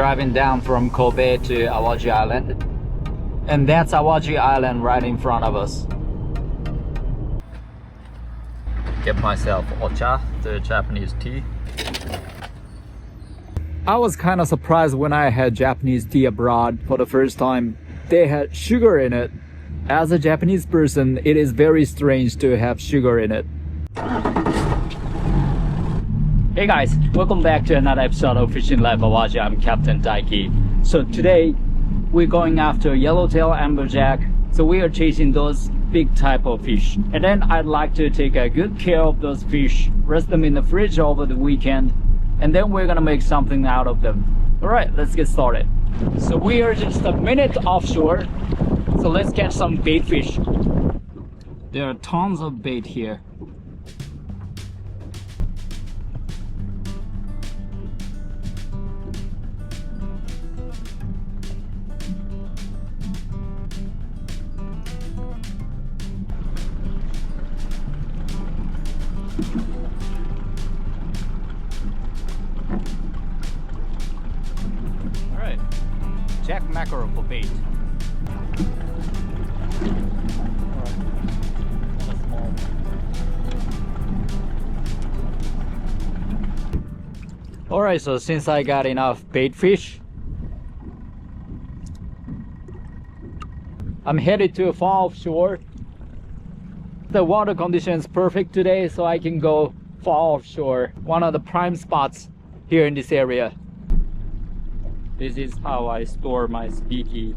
driving down from Kobe to Awaji Island. And that's Awaji Island right in front of us. Get myself ocha, the Japanese tea. I was kind of surprised when I had Japanese tea abroad for the first time. They had sugar in it. As a Japanese person, it is very strange to have sugar in it. Hey guys, welcome back to another episode of Fishing Life Awaji. I'm Captain Daiki. So today, we're going after yellowtail amberjack. So we are chasing those big type of fish. And then I'd like to take a good care of those fish, rest them in the fridge over the weekend, and then we're gonna make something out of them. Alright, let's get started. So we are just a minute offshore. So let's catch some bait fish. There are tons of bait here. Alright, jack mackerel for bait. Alright, so since I got enough bait fish, I'm headed to far offshore. The water condition is perfect today, so I can go far offshore. One of the prime spots here in this area. This is how I store my speaky.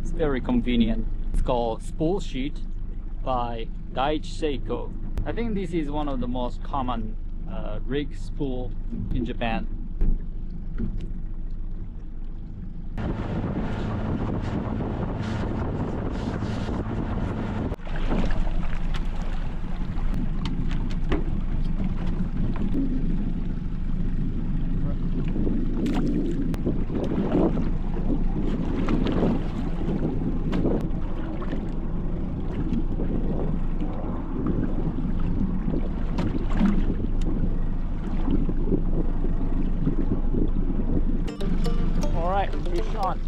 It's very convenient. It's called Spool Sheet by Daiichi Seiko. I think this is one of the most common rig spool in Japan. Fish on.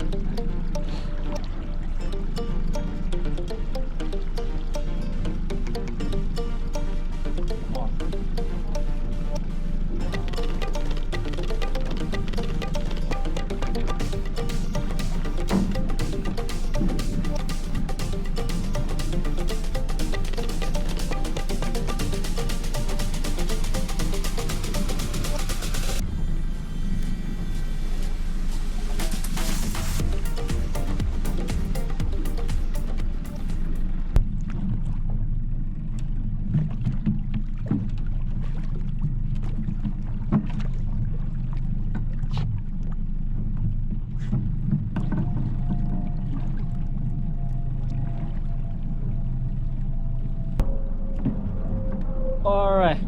Come on. Alright,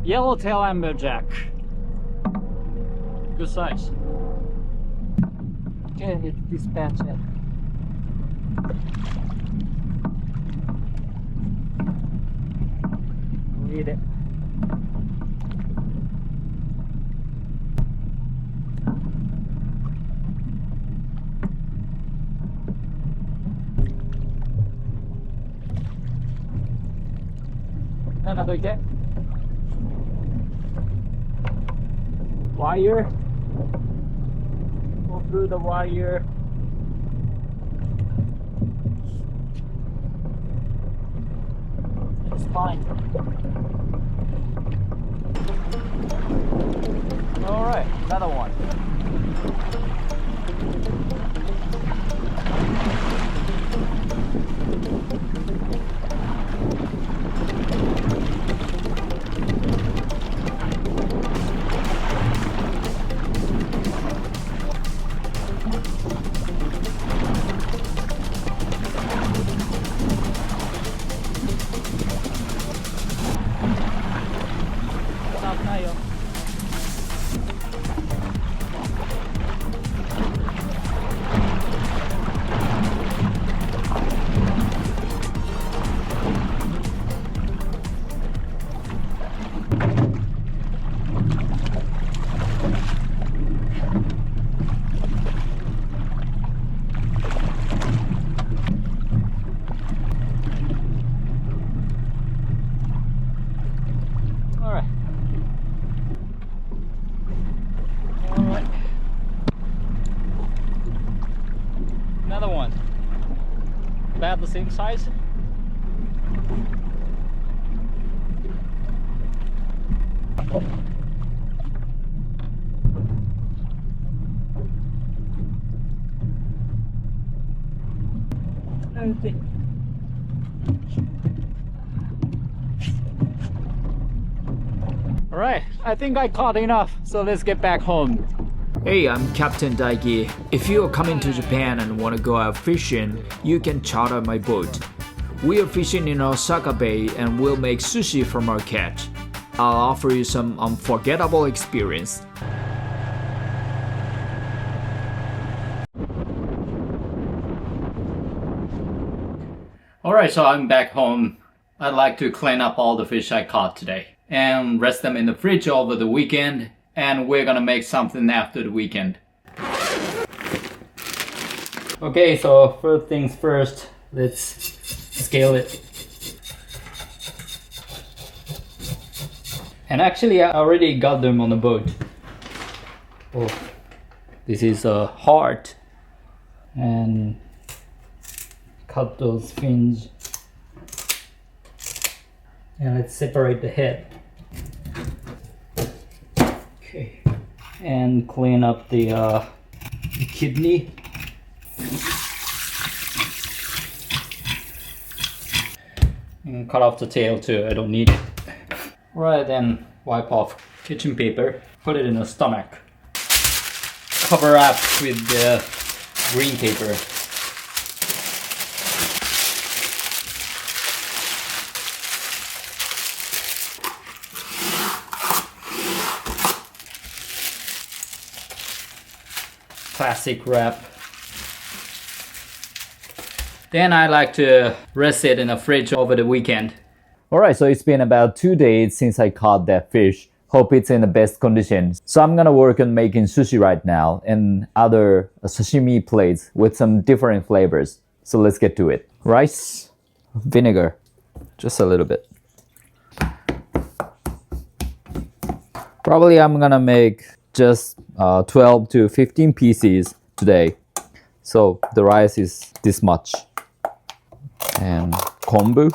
yellowtail amberjack, good size. Okay, let's dispatch it. Read it. Another get wire, go through the wire. It's fine. All right, another one. about the same size. Alright, I think I caught enough, so let's get back home. Hey, I'm Captain Daiki. If you are coming to Japan and want to go out fishing, you can charter my boat. We are fishing in Osaka Bay and we'll make sushi from our catch. I'll offer you some unforgettable experience. Alright, so I'm back home. I'd like to clean up all the fish I caught today and rest them in the fridge over the weekend, and we're gonna make something after the weekend. Okay, so first things first, let's scale it. And actually I already got them on the boat. Oh, this is a heart, and cut those fins, and let's separate the head. Okay, and clean up the kidney. And cut off the tail too, I don't need it. Right, then wipe off kitchen paper, put it in the stomach. Cover up with the green paper. Plastic wrap. Then I like to rest it in the fridge over the weekend. Alright, so it's been about 2 days since I caught that fish. Hope it's in the best condition. So I'm gonna work on making sushi right now and other sashimi plates with some different flavors. So let's get to it. Rice, vinegar, just a little bit. Probably I'm gonna make just 12 to 15 pieces today. So the rice is this much. And kombu.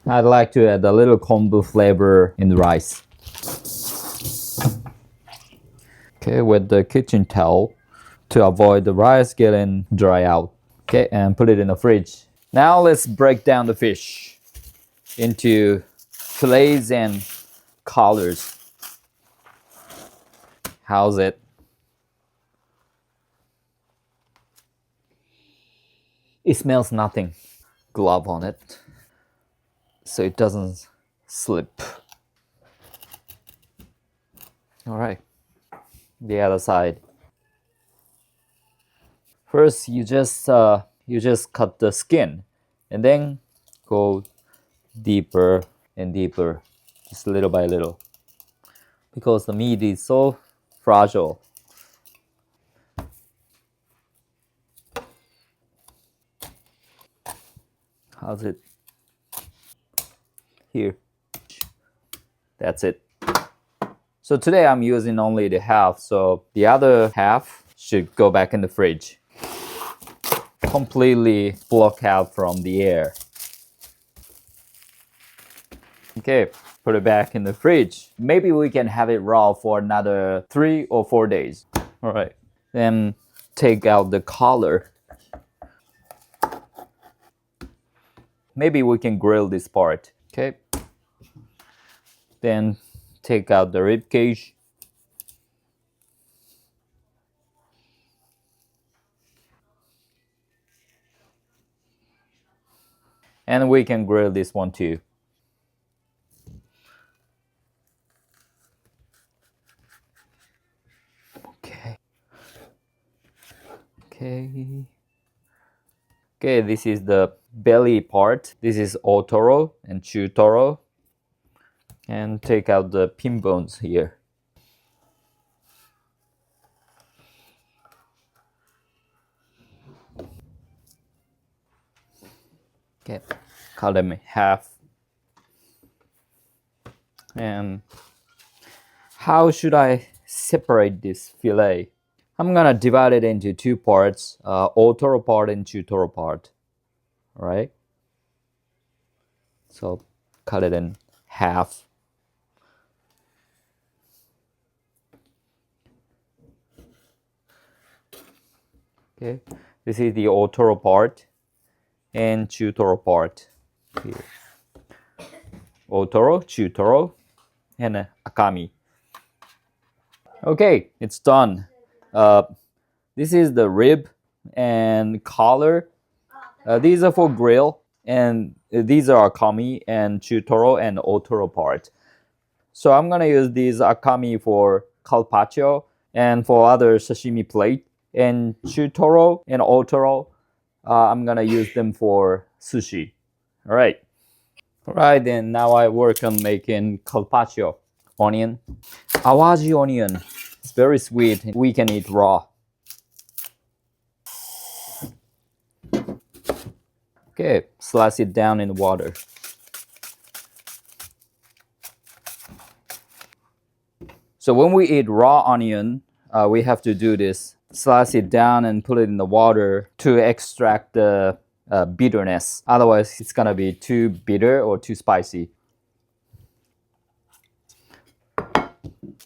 I'd like to add a little kombu flavor in the rice. Okay, with the kitchen towel to avoid the rice getting dry out. Okay, and put it in the fridge. Now let's break down the fish into fillets and collars. How's it? It smells nothing. Glove on it so it doesn't slip. Alright, the other side. First you just cut the skin and then go deeper and deeper, just little by little, because the meat is so fragile. How's it? Here. That's it. So today I'm using only the half, so the other half should go back in the fridge. Completely block out from the air. Okay, put it back in the fridge. Maybe we can have it raw for another 3 or 4 days. Alright, then take out the collar. Maybe we can grill this part. Okay. Then take out the rib cage. And we can grill this one too. Okay. Okay, this is the belly part. This is otoro and chutoro. And take out the pin bones here. Okay, cut them in half. And how should I separate this fillet? I'm gonna divide it into 2 parts, otoro part and chutoro part. All right. So cut it in half. Okay, this is the otoro part and chutoro part. Here. Otoro, chutoro, and akami. Okay, it's done. This is the rib and collar. These are for grill, and these are akami and chutoro and otoro part. So I'm gonna use these akami for carpaccio and for other sashimi plate. And chutoro and otoro, I'm gonna use them for sushi. All right. All right, then now I work on making carpaccio. Onion, Awaji onion. It's very sweet. We can eat raw. Okay, slice it down in water. So when we eat raw onion, we have to do this. Slice it down and put it in the water to extract the bitterness. Otherwise, it's gonna be too bitter or too spicy.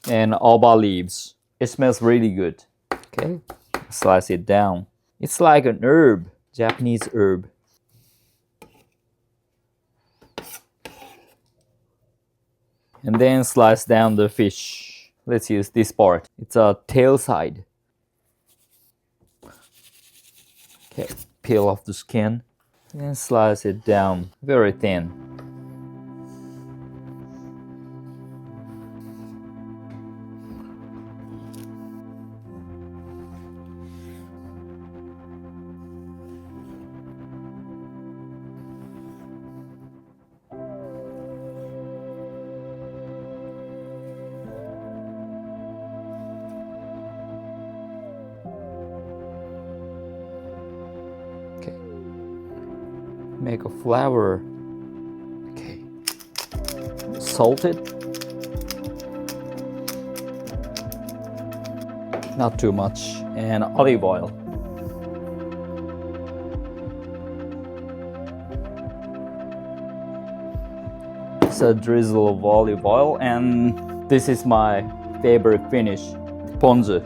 And oba leaves. It smells really good. Okay, slice it down. It's like an herb, Japanese herb. And then slice down the fish. Let's use this part. It's a tail side. Okay, peel off the skin and slice it down very thin. Make a flour. Okay. Salt it. Not too much. And olive oil. It's a drizzle of olive oil, and this is my favorite finish, ponzu.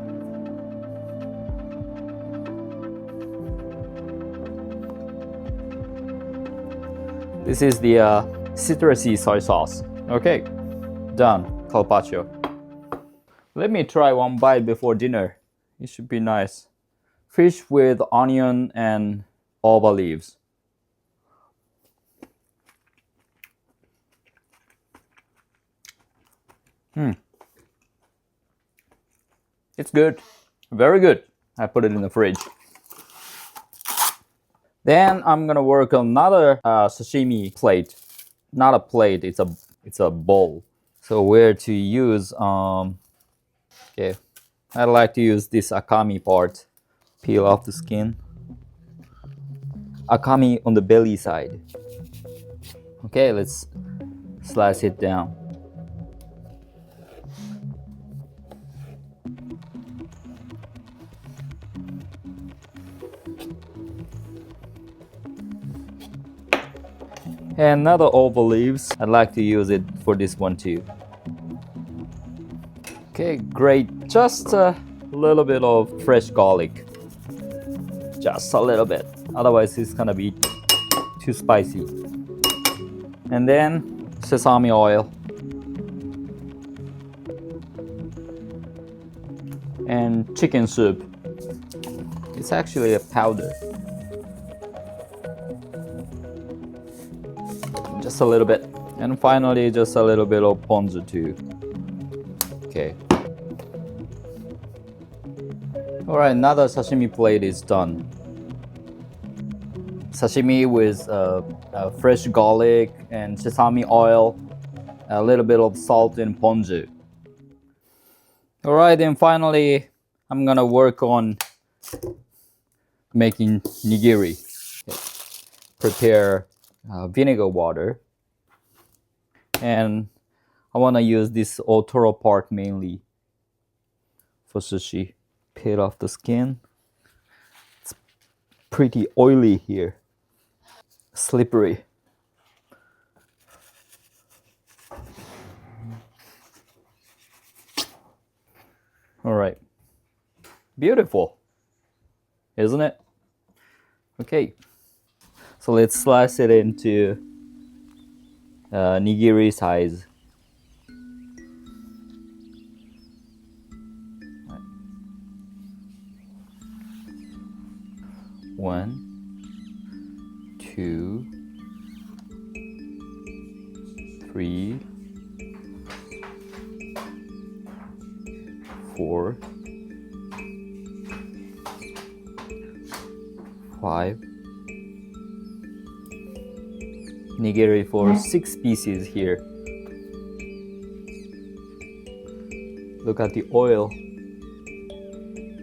This is the citrusy soy sauce. Okay, done. Carpaccio. Let me try one bite before dinner. It should be nice. Fish with onion and oba leaves. It's good. Very good. I put it in the fridge. Then I'm gonna work on another sashimi plate. Not a plate, it's a bowl. So where to use okay. I like to use this akami part. Peel off the skin. Akami on the belly side. Okay, let's slice it down. And another oba leaves. I'd like to use it for this one too. Okay, great. Just a little bit of fresh garlic. Just a little bit. Otherwise, it's gonna be too spicy. And then sesame oil. And chicken soup. It's actually a powder. Just a little bit. And finally, just a little bit of ponzu too. Okay. Alright, another sashimi plate is done. Sashimi with fresh garlic and sesame oil, a little bit of salt and ponzu. Alright, and finally, I'm gonna work on making nigiri. Okay. Prepare vinegar water, and I want to use this otoro part mainly for sushi. Peel off the skin. It's pretty oily here. slippery. All right. Beautiful, isn't it? Okay. So let's slice it into nigiri size. One, two, three, 4, 5. Nigiri for 6 pieces here. Look at the oil.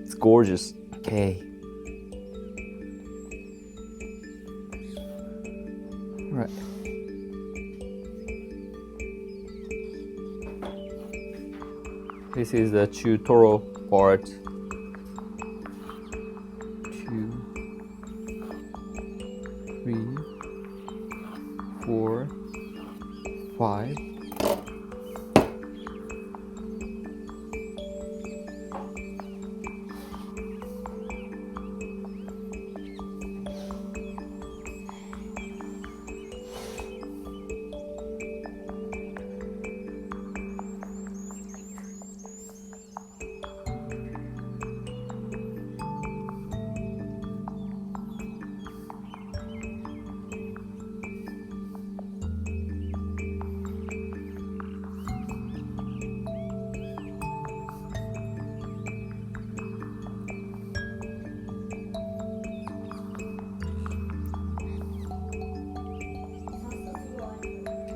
It's gorgeous. Okay. All right. This is the chutoro part. 2, 3, 4, 5.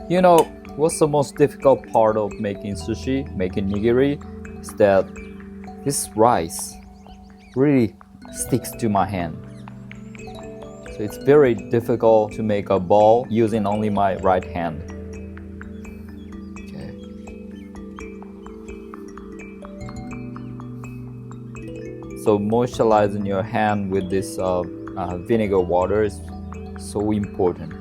You know, what's the most difficult part of making sushi, making nigiri, is that this rice really sticks to my hand. So it's very difficult to make a ball using only my right hand. Okay. So moisturizing your hand with this vinegar water is so important.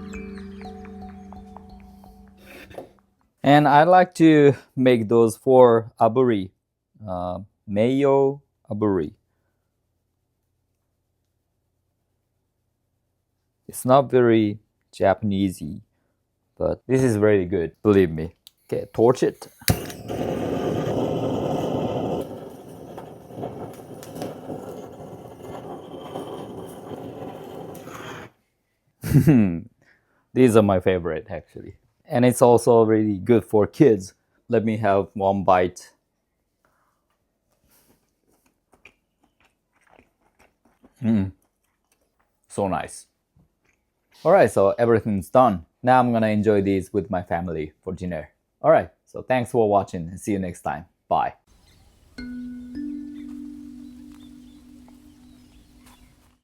And I like to make those for aburi, mayo aburi. It's not very Japanesey, but this is very good, believe me. Okay, torch it. These are my favorite actually. And it's also really good for kids. Let me have one bite. So nice. Alright, so everything's done. Now I'm gonna enjoy these with my family for dinner. Alright, so thanks for watching and see you next time. Bye.